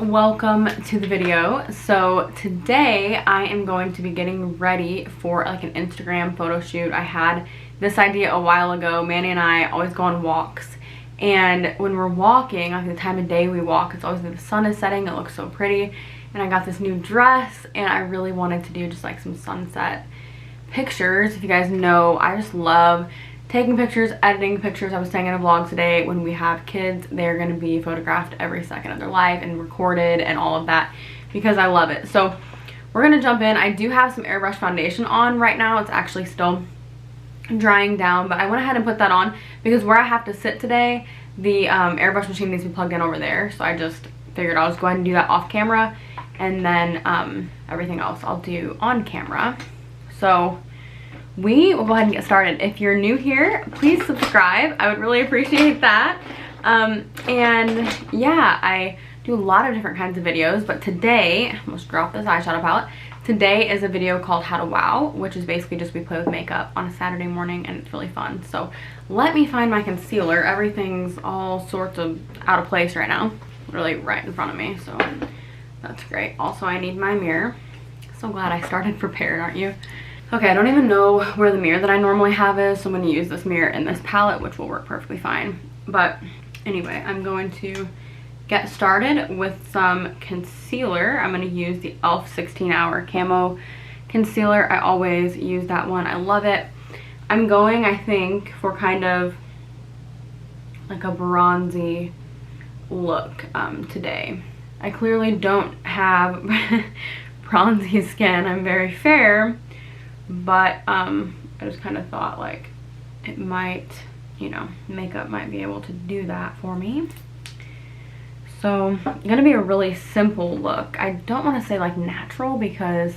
welcome to the video. So today I am going to be getting ready for like an Instagram photo shoot. I had this idea a while ago. Manny and I always go on walks, and when we're walking, like the time of day we walk, it's always when the sun is setting. It looks so pretty, and I got this new dress and I really wanted to do just like some sunset pictures. If you guys know, I just love taking pictures, editing pictures. I was saying in a vlog today, when we have kids, they're going to be photographed every second of their life and recorded and all of that because I love it. So we're going to jump in. I do have some airbrush foundation on right now. It's actually still drying down, but I went ahead and put that on because where I have to sit today, the airbrush machine needs to be plugged in over there. So I just figured I'll just go ahead and do that off camera, and then everything else I'll do on camera. So we will go ahead and get started. If you're new here, please subscribe. I would really appreciate that. And yeah, I do a lot of different kinds of videos, but today, I almost dropped this eyeshadow palette. Today is a video called How to Wow, which is basically just we play with makeup on a Saturday morning, and it's really fun. So let me find my concealer. Everything's all sorts of out of place right now, literally right in front of me, so that's great. Also, I need my mirror. So glad I started prepared, aren't you? Okay, I don't even know where the mirror that I normally have is, so I'm going to use this mirror in this palette, which will work perfectly fine. But anyway, I'm going to get started with some concealer. I'm going to use the e.l.f. 16 Hour Camo Concealer. I always use that one. I love it. I'm going, I think, for kind of like a bronzy look today. I clearly don't have bronzy skin. I'm very fair. But I just kind of thought like it might, you know, makeup might be able to do that for me. So it's gonna be a really simple look. I don't want to say like natural because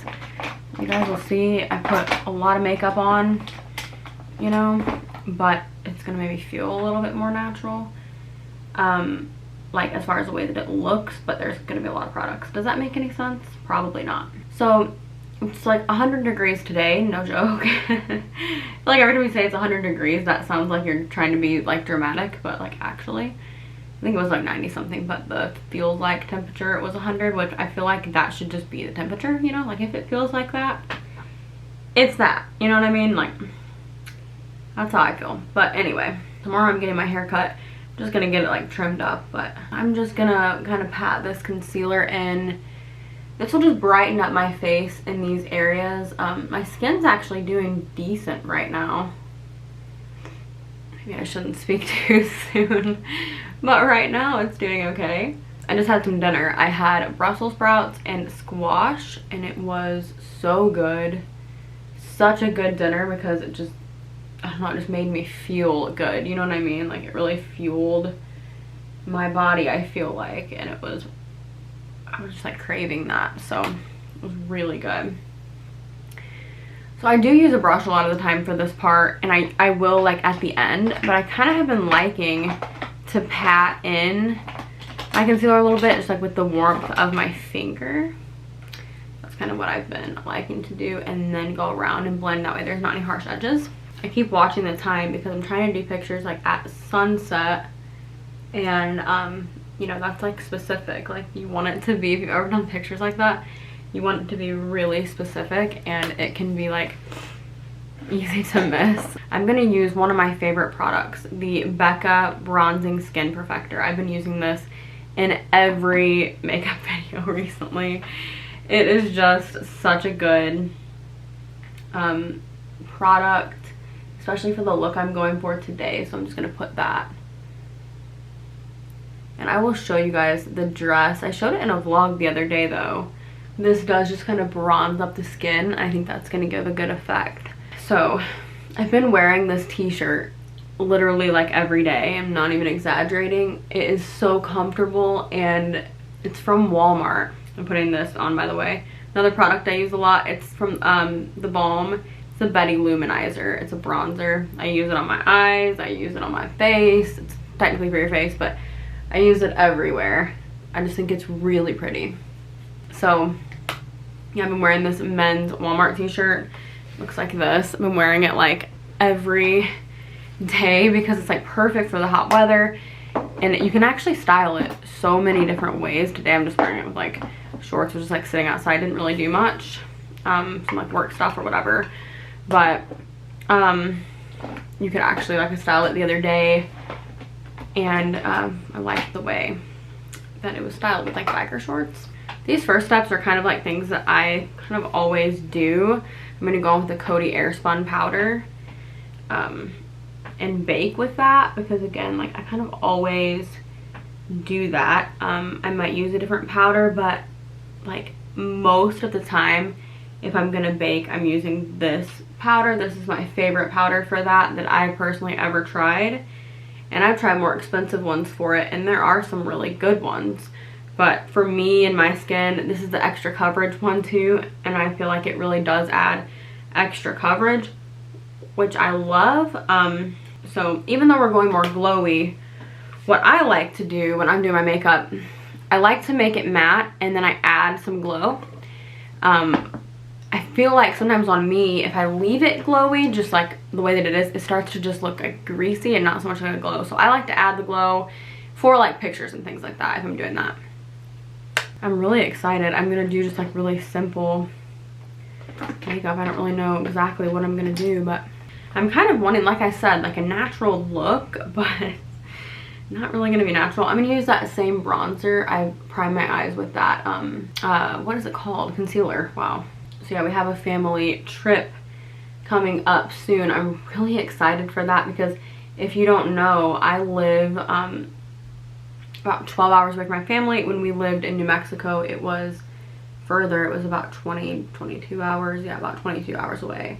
you guys will see I put a lot of makeup on, you know, but it's gonna maybe feel a little bit more natural, like as far as the way that it looks, but there's gonna be a lot of products. Does that make any sense? Probably not. So it's like 100 degrees today, no joke. Like every time we say it's 100 degrees, that sounds like you're trying to be like dramatic, but like actually, I think it was like 90 something, but the feels like temperature, it was 100, which I feel like that should just be the temperature, you know? Like if it feels like that, it's that, you know what I mean? Like, that's how I feel. But anyway, tomorrow I'm getting my hair cut. I'm just gonna get it like trimmed up, but I'm just gonna kind of pat this concealer in. This will just brighten up my face in these areas. My skin's actually doing decent right now. Maybe I shouldn't speak too soon, but right now it's doing okay. I just had some dinner. I had Brussels sprouts and squash, and it was so good. Such a good dinner because it just, I don't know, it just made me feel good. You know what I mean? Like it really fueled my body, I feel like, and it was, I was just like craving that, so it was really good. So I do use a brush a lot of the time for this part, and I will like at the end, but I kind of have been liking to pat in my concealer a little bit, just like with the warmth of my finger. That's kind of what I've been liking to do, and then go around and blend. That way there's not any harsh edges. I keep watching the time because I'm trying to do pictures like at sunset, and you know, that's like specific. Like you want it to be, if you've ever done pictures like that, you want it to be really specific, and it can be like easy to miss. I'm gonna use one of my favorite products, the Becca Bronzing Skin Perfector. I've been using this in every makeup video recently. It is just such a good product, especially for the look I'm going for today. So I'm just gonna put that. And I will show you guys the dress. I showed it in a vlog the other day though. This does just kind of bronze up the skin. I think that's going to give a good effect. So I've been wearing this t-shirt literally like every day. I'm not even exaggerating. It is so comfortable, and it's from Walmart. I'm putting this on, by the way. Another product I use a lot, it's from The Balm. It's the Betty Luminizer. It's a bronzer. I use it on my eyes. I use it on my face. It's technically for your face, but I use it everywhere. I just think it's really pretty. So yeah, I've been wearing this men's Walmart t-shirt. Looks like this. I've been wearing it like every day because it's like perfect for the hot weather. And you can actually style it so many different ways. Today I'm just wearing it with like shorts, just like sitting outside, didn't really do much, some like work stuff or whatever. But you could actually, like, I styled it the other day, and I liked the way that it was styled with like biker shorts. These first steps are kind of like things that I kind of always do. I'm gonna go on with the Coty Airspun powder and bake with that, because again, like, I kind of always do that. I might use a different powder, but like most of the time if I'm gonna bake, I'm using this powder. This is my favorite powder for that I personally ever tried, and I've tried more expensive ones for it, and there are some really good ones, but for me and my skin, this is the extra coverage one too, and I feel like it really does add extra coverage, which I love. So even though we're going more glowy, what I like to do when I'm doing my makeup, I like to make it matte and then I add some glow. I feel like sometimes on me, if I leave it glowy, just like the way that it is, it starts to just look like greasy and not so much like a glow. So I like to add the glow for like pictures and things like that if I'm doing that. I'm really excited. I'm gonna do just like really simple makeup. I don't really know exactly what I'm gonna do, but I'm kind of wanting, like I said, like a natural look, but not really gonna be natural. I'm gonna use that same bronzer. I prime my eyes with that, what is it called? Concealer. Wow. So yeah, we have a family trip coming up soon. I'm really excited for that because if you don't know, I live about 12 hours away from my family. When we lived in New Mexico, it was further. It was about 22 hours. Yeah, about 22 hours away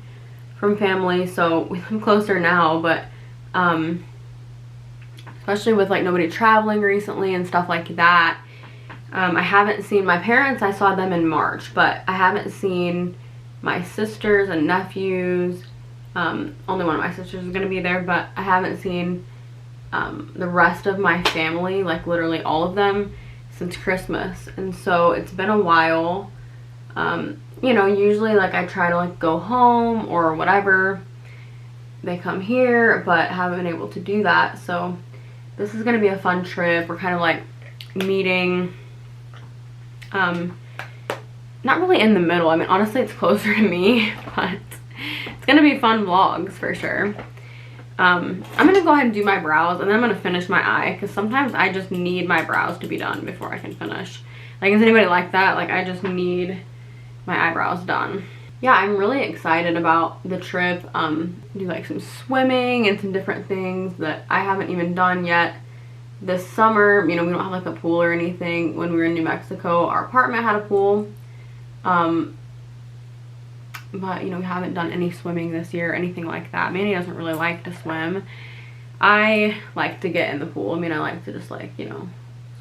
from family. So we live closer now, but especially with like nobody traveling recently and stuff like that, I haven't seen my parents. I saw them in March, but I haven't seen my sisters and nephews. Only one of my sisters is going to be there, but I haven't seen the rest of my family, like literally all of them, since Christmas. And so it's been a while. You know, usually like I try to like go home or whatever, they come here, but haven't been able to do that. So this is going to be a fun trip. We're kind of like meeting, not really in the middle. I mean, honestly, it's closer to me, but it's going to be fun vlogs for sure. I'm going to go ahead and do my brows, and then I'm going to finish my eye, because sometimes I just need my brows to be done before I can finish. Like, is anybody like that? Like, I just need my eyebrows done. Yeah, I'm really excited about the trip. Do like some swimming and some different things that I haven't even done yet this summer. You know, we don't have like a pool or anything. When we were in New Mexico, our apartment had a pool. But, you know, we haven't done any swimming this year or anything like that. Manny doesn't really like to swim. I like to get in the pool. I mean, I like to just like, you know,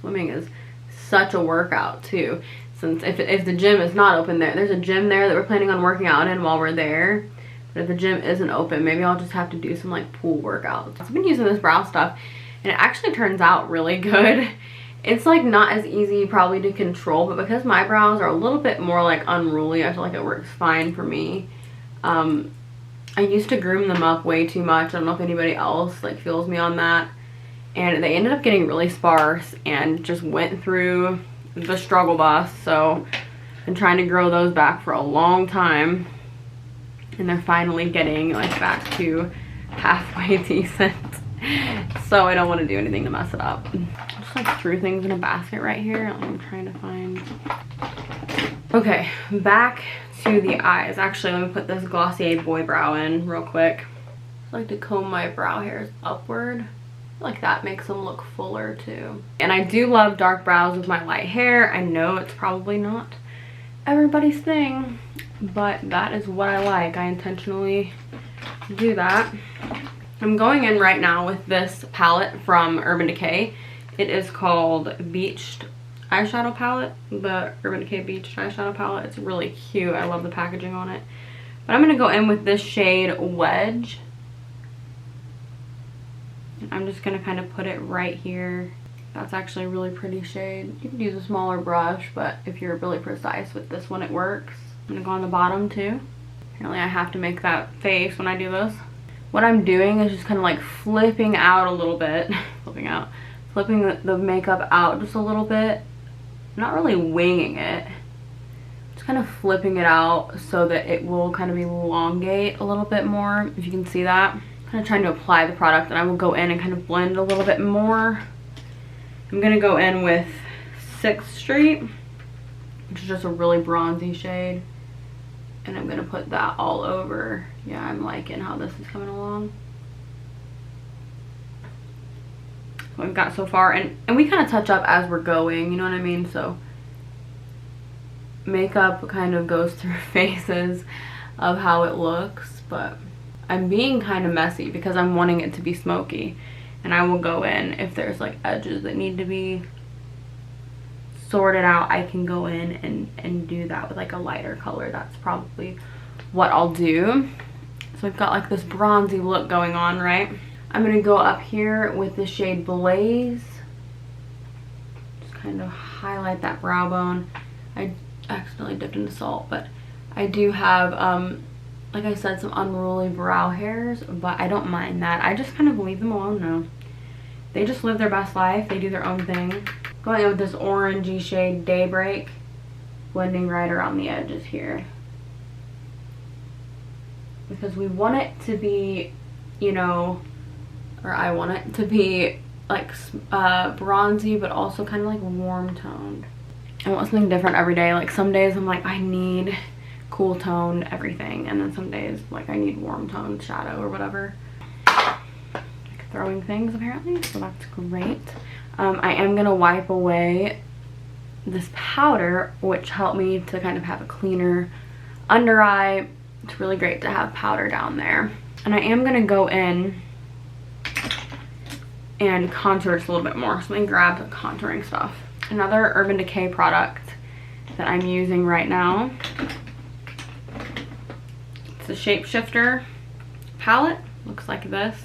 swimming is such a workout too. Since if the gym is not open there's a gym there that we're planning on working out in while we're there. But if the gym isn't open, maybe I'll just have to do some like pool workouts. I've been using this brow stuff and it actually turns out really good. It's like not as easy probably to control, but because my brows are a little bit more like unruly, I feel like it works fine for me. I used to groom them up way too much. I don't know if anybody else like feels me on that. And they ended up getting really sparse and just went through the struggle bus. So I've been trying to grow those back for a long time, and they're finally getting like back to halfway decent. So I don't want to do anything to mess it up. I just like threw things in a basket right here. I'm trying to find. Okay, back to the eyes. Actually, let me put this Glossier Boy Brow in real quick. I like to comb my brow hairs upward. Like that makes them look fuller too. And I do love dark brows with my light hair. I know it's probably not everybody's thing, but that is what I like. I intentionally do that. I'm going in right now with this palette from Urban Decay. It is called Beached Eyeshadow Palette, the Urban Decay Beached Eyeshadow Palette. It's really cute. I love the packaging on it. But I'm going to go in with this shade Wedge. I'm just going to kind of put it right here. That's actually a really pretty shade. You could use a smaller brush, but if you're really precise with this one, it works. I'm going to go on the bottom too. Apparently I have to make that face when I do this. What I'm doing is just kind of like flipping out a little bit. flipping the makeup out just a little bit. Not really winging it. Just kind of flipping it out so that it will kind of elongate a little bit more, if you can see that. Kind of trying to apply the product, and I will go in and kind of blend a little bit more. I'm going to go in with 6th Street, which is just a really bronzy shade. And I'm going to put that all over. Yeah, I'm liking how this is coming along. What we've got so far. And we kind of touch up as we're going, you know what I mean? So makeup kind of goes through phases of how it looks. But I'm being kind of messy because I'm wanting it to be smoky. And I will go in if there's like edges that need to be sorted out. I can go in and do that with like a lighter color. That's probably what I'll do. So we've got like this bronzy look going on, right? I'm gonna go up here with the shade Blaze. Just kind of highlight that brow bone. I accidentally dipped into salt, but I do have, like I said, some unruly brow hairs, but I don't mind that. I just kind of leave them alone now. They just live their best life. They do their own thing. Going in with this orangey shade Daybreak, blending right around the edges here. Because we want it to be, you know, or I want it to be like bronzy, but also kind of like warm toned. I want something different every day. Like some days I'm like, I need cool toned everything, and then some days like I need warm toned shadow or whatever. Like throwing things apparently, so that's great. I am gonna wipe away this powder, which helped me to kind of have a cleaner under eye. It's really great to have powder down there. And I am gonna go in and contour just a little bit more. So let me grab the contouring stuff. Another Urban Decay product that I'm using right now. It's a Shapeshifter palette. Looks like this.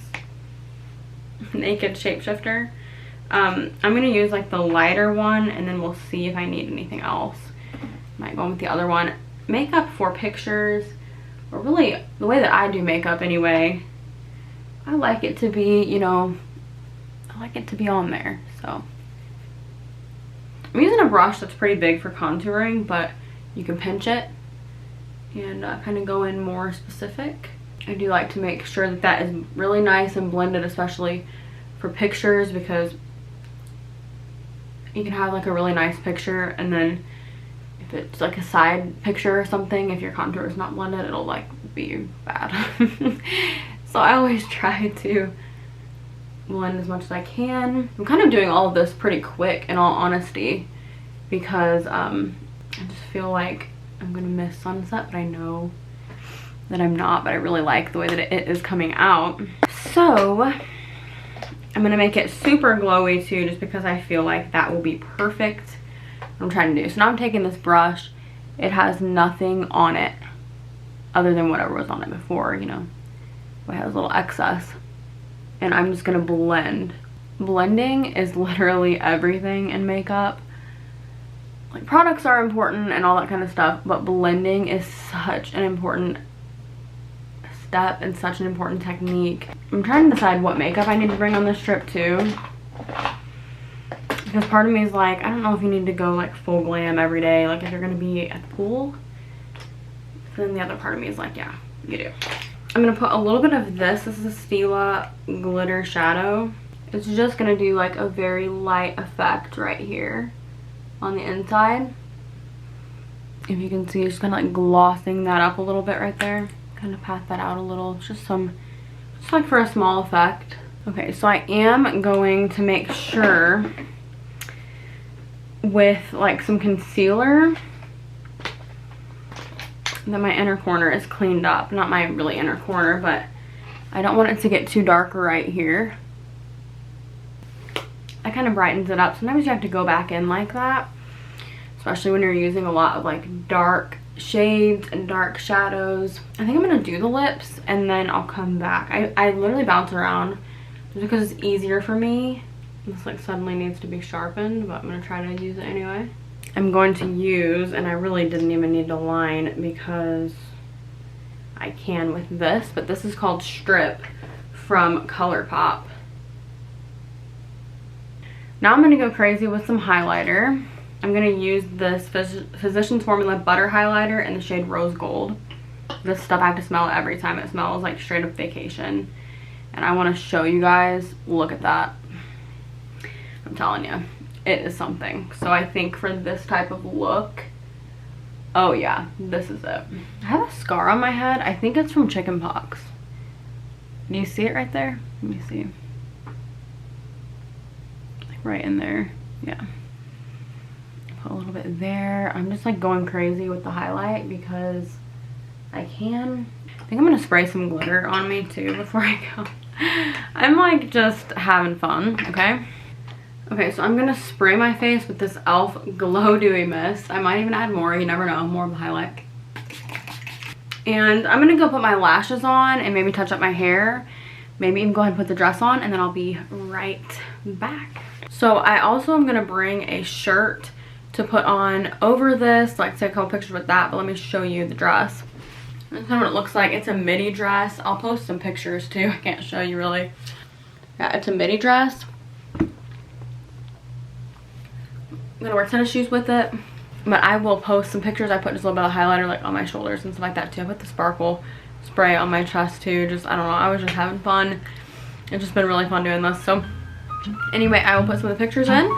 Naked Shapeshifter. I'm gonna use like the lighter one, and then we'll see if I need anything else. Might go with the other one. Makeup for pictures, or really the way that I do makeup anyway, I like it to be, you know, I like it to be on there. So I'm using a brush that's pretty big for contouring, but you can pinch it and kind of go in more specific. I do like to make sure that that is really nice and blended, especially for pictures, because you can have like a really nice picture, and then if it's like a side picture or something, if your contour is not blended, it'll like be bad. So I always try to blend as much as I can. I'm kind of doing all of this pretty quick, in all honesty, because I just feel like I'm gonna miss sunset, but I know that I'm not. But I really like the way that it is coming out. So I'm gonna make it super glowy too, just because I feel like that will be perfect. I'm trying to do. So now I'm taking this brush. It has nothing on it other than whatever was on it before, you know. It has a little excess. And I'm just gonna blend. Blending is literally everything in makeup. Like, products are important and all that kind of stuff, but blending is such an important step and such an important technique. I'm trying to decide what makeup I need to bring on this trip too, because part of me is like, I don't know if you need to go like full glam every day, like if you're gonna be at the pool. Then the other part of me is like, yeah, you do. I'm gonna put a little bit of this. This is a Stila glitter shadow. It's just gonna do like a very light effect right here on the inside. If you can see, it's kind of like glossing that up a little bit right there. Kind of pat that out a little. Just like for a small effect. Okay, so I am going to make sure with like some concealer that my inner corner is cleaned up. Not my really inner corner, but I don't want it to get too dark right here. That kind of brightens it up. Sometimes you have to go back in like that, especially when you're using a lot of like dark shades and dark shadows. I think I'm gonna do the lips and then I'll come back. I literally bounce around just because it's easier for me. This like suddenly needs to be sharpened, but I'm gonna try to use it anyway. I'm going to use, and I really didn't even need to line because I can with this, but this is called Strip from ColourPop. Now I'm gonna go crazy with some highlighter. I'm gonna use this Physicians Formula Butter Highlighter in the shade Rose Gold. This stuff I have to smell every time. It smells like straight up vacation. And I wanna show you guys, look at that. I'm telling you, it is something. So I think for this type of look, oh yeah, this is it. I have a scar on my head. I think it's from chicken pox. Do you see it right there? Let me see. Like right in there, yeah. Put a little bit there. I'm just like going crazy with the highlight because I can. I think I'm gonna spray some glitter on me too before I go. I'm like just having fun, okay? Okay, so I'm gonna spray my face with this e.l.f. Glow Dewy Mist. I might even add more, you never know, more of the highlight. And I'm gonna go put my lashes on and maybe touch up my hair. Maybe even go ahead and put the dress on, and then I'll be right back. So I also am gonna bring a shirt to put on over this, like take a couple pictures with that, but let me show you the dress. This is what it looks like. It's a midi dress. I'll post some pictures too. I can't show you really. Yeah, it's a midi dress. I'm gonna wear tennis shoes with it, but I will post some pictures. I put just a little bit of highlighter like on my shoulders and stuff like that too. I put the sparkle spray on my chest too. Just, I don't know, I was just having fun. It's just been really fun doing this. So anyway, I will put some of the pictures in.